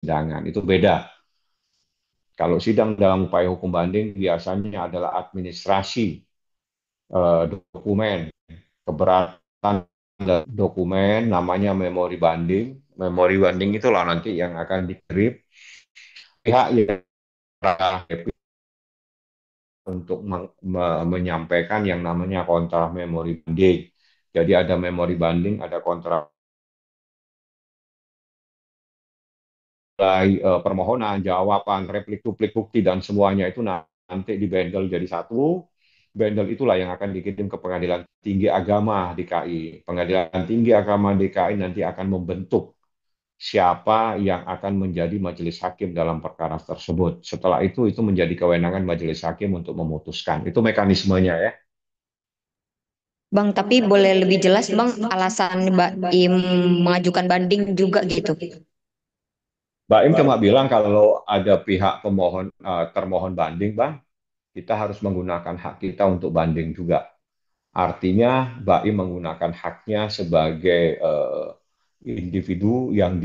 persidangan. Itu beda. Kalau sidang dalam upaya hukum banding biasanya adalah administrasi dokumen, keberatan dokumen, namanya memori banding. Memori banding itulah nanti yang akan dikirim pihak yang untuk menyampaikan yang namanya kontra memori banding. Jadi ada memori banding, ada kontra permohonan, jawaban, replik, duplik bukti dan semuanya itu nanti dibandel jadi satu. Bendel itulah yang akan dikirim ke Pengadilan Tinggi Agama DKI. Pengadilan Tinggi Agama DKI nanti akan membentuk siapa yang akan menjadi majelis hakim dalam perkara tersebut. Setelah itu menjadi kewenangan majelis hakim untuk memutuskan. Itu mekanismenya ya. Bang, tapi boleh lebih jelas Bang alasan Mbak Im mengajukan banding juga gitu. Mbak Im cuma bilang kalau ada pihak pemohon termohon banding, Bang, kita harus menggunakan hak kita untuk banding juga. Artinya Mbak Im menggunakan haknya sebagai individu yang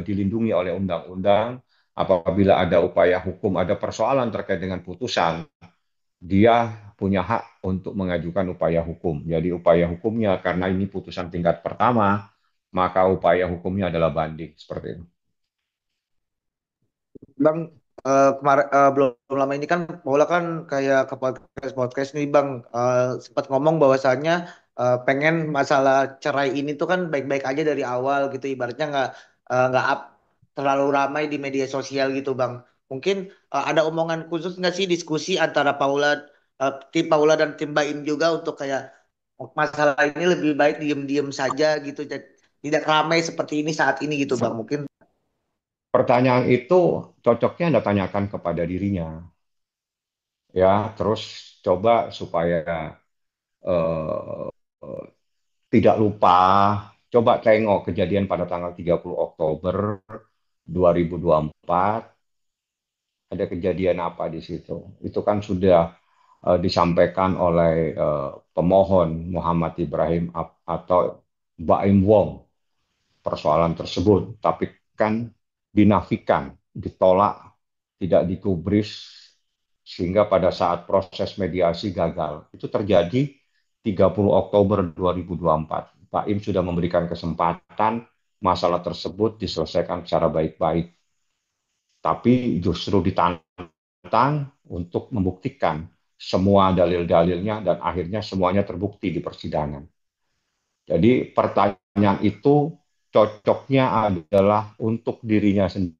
dilindungi oleh undang-undang. Apabila ada upaya hukum, ada persoalan terkait dengan putusan, dia punya hak untuk mengajukan upaya hukum. Jadi upaya hukumnya karena ini putusan tingkat pertama, maka upaya hukumnya adalah banding seperti itu. Bang, kemarin belum lama ini kan Paula kan kayak ke podcast podcast nih Bang, sempat ngomong bahwasannya pengen masalah cerai ini tuh kan baik-baik aja dari awal gitu, ibaratnya nggak up terlalu ramai di media sosial gitu Bang. Mungkin ada omongan khusus nggak sih diskusi antara tim Paula dan tim Baim juga untuk kayak masalah ini lebih baik diem-diem saja gitu, tidak ramai seperti ini saat ini gitu Bang. Mungkin Pertanyaan itu cocoknya Anda tanyakan kepada dirinya, ya. Terus coba supaya eh, eh, tidak lupa, coba tengok kejadian pada tanggal 30 Oktober 2024, ada kejadian apa di situ. Itu kan sudah disampaikan oleh pemohon Muhammad Ibrahim atau Baim Wong persoalan tersebut, tapi kan dinafikan, ditolak, tidak digubris, sehingga pada saat proses mediasi gagal. Itu terjadi 30 Oktober 2024. Pak Im sudah memberikan kesempatan masalah tersebut diselesaikan secara baik-baik, tapi justru ditantang untuk membuktikan semua dalil-dalilnya dan akhirnya semuanya terbukti di persidangan. Jadi pertanyaan itu cocoknya adalah untuk dirinya sendiri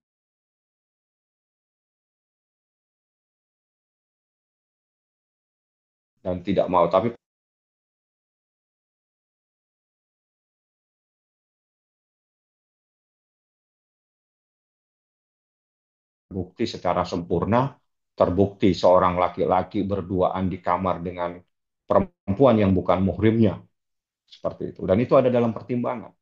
dan tidak mau, tapi bukti secara sempurna, terbukti seorang laki-laki berduaan di kamar dengan perempuan yang bukan muhrimnya, seperti itu. Dan itu ada dalam pertimbangan.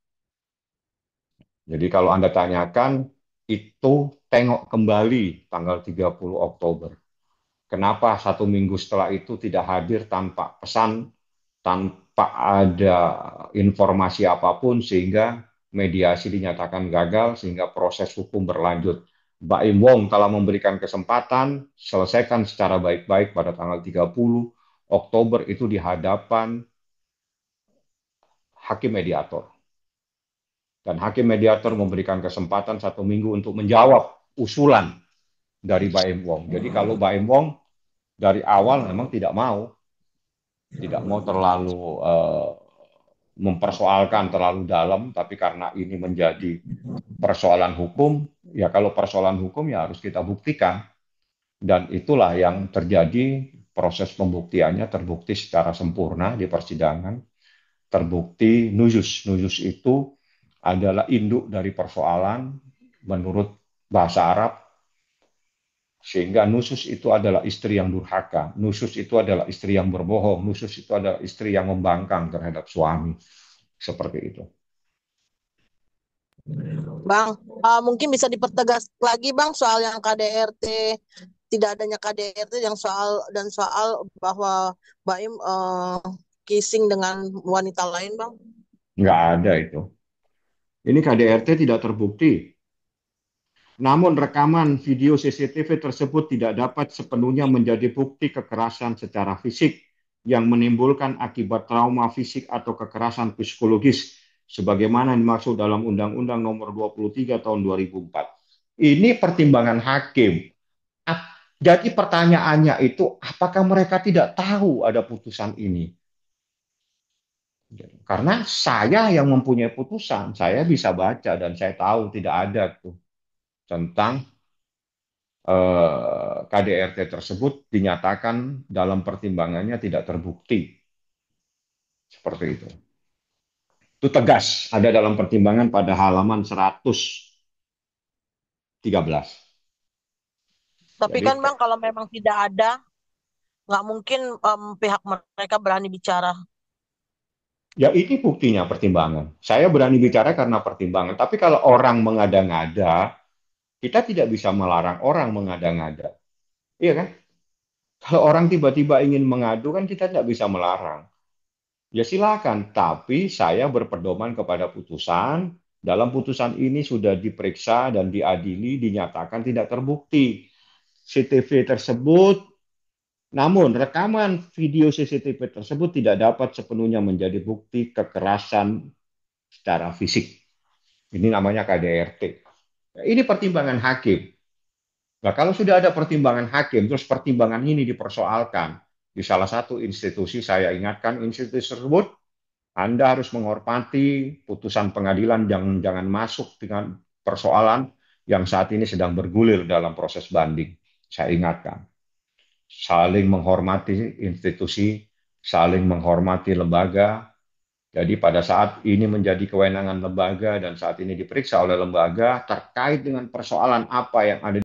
Jadi kalau Anda tanyakan, itu tengok kembali tanggal 30 Oktober. Kenapa 1 minggu setelah itu tidak hadir tanpa pesan, tanpa ada informasi apapun, sehingga mediasi dinyatakan gagal, sehingga proses hukum berlanjut. Mbak Im Wong telah memberikan kesempatan, selesaikan secara baik-baik pada tanggal 30 Oktober itu di hadapan hakim mediator. Dan hakim mediator memberikan kesempatan 1 minggu untuk menjawab usulan dari Baim Wong. Jadi kalau Baim Wong dari awal memang tidak mau terlalu mempersoalkan terlalu dalam, tapi karena ini menjadi persoalan hukum, ya kalau persoalan hukum ya harus kita buktikan. Dan itulah yang terjadi, proses pembuktiannya terbukti secara sempurna di persidangan, terbukti nujus. Nujus itu adalah induk dari persoalan menurut bahasa Arab, sehingga nusus itu adalah istri yang durhaka, nusus itu adalah istri yang berbohong, nusus itu adalah istri yang membangkang terhadap suami, seperti itu. Bang, mungkin bisa dipertegas lagi Bang soal yang KDRT, tidak adanya KDRT yang soal bahwa Baim kissing dengan wanita lain Bang. Nggak ada itu. Ini KDRT tidak terbukti. Namun rekaman video CCTV tersebut tidak dapat sepenuhnya menjadi bukti kekerasan secara fisik yang menimbulkan akibat trauma fisik atau kekerasan psikologis sebagaimana dimaksud dalam Undang-Undang Nomor 23 Tahun 2004. Ini pertimbangan hakim. Jadi pertanyaannya itu, apakah mereka tidak tahu ada putusan ini? Karena saya yang mempunyai putusan, saya bisa baca dan saya tahu tidak ada tuh tentang KDRT tersebut dinyatakan dalam pertimbangannya tidak terbukti. Seperti itu. Itu tegas ada dalam pertimbangan pada halaman 113. Tapi Jadi kan Bang, kalau memang tidak ada, nggak mungkin pihak mereka berani bicara. ya ini buktinya pertimbangan. Saya berani bicara karena pertimbangan. Tapi kalau orang mengada-ngada, kita tidak bisa melarang orang mengada-ngada. Iya kan? Kalau orang tiba-tiba ingin mengadu kan kita tidak bisa melarang. Ya silakan, tapi saya berpedoman kepada putusan. Dalam putusan ini sudah diperiksa dan diadili, dinyatakan tidak terbukti. CCTV tersebut, namun rekaman video CCTV tersebut tidak dapat sepenuhnya menjadi bukti kekerasan secara fisik. Ini namanya KDRT. Ini pertimbangan hakim. Nah, kalau sudah ada pertimbangan hakim, terus pertimbangan ini dipersoalkan di salah satu institusi, saya ingatkan institusi tersebut, Anda harus menghormati putusan pengadilan, jangan masuk dengan persoalan yang saat ini sedang bergulir dalam proses banding. Saya ingatkan, saling menghormati institusi, saling menghormati lembaga. Jadi pada saat ini menjadi kewenangan lembaga dan saat ini diperiksa oleh lembaga terkait dengan persoalan apa yang ada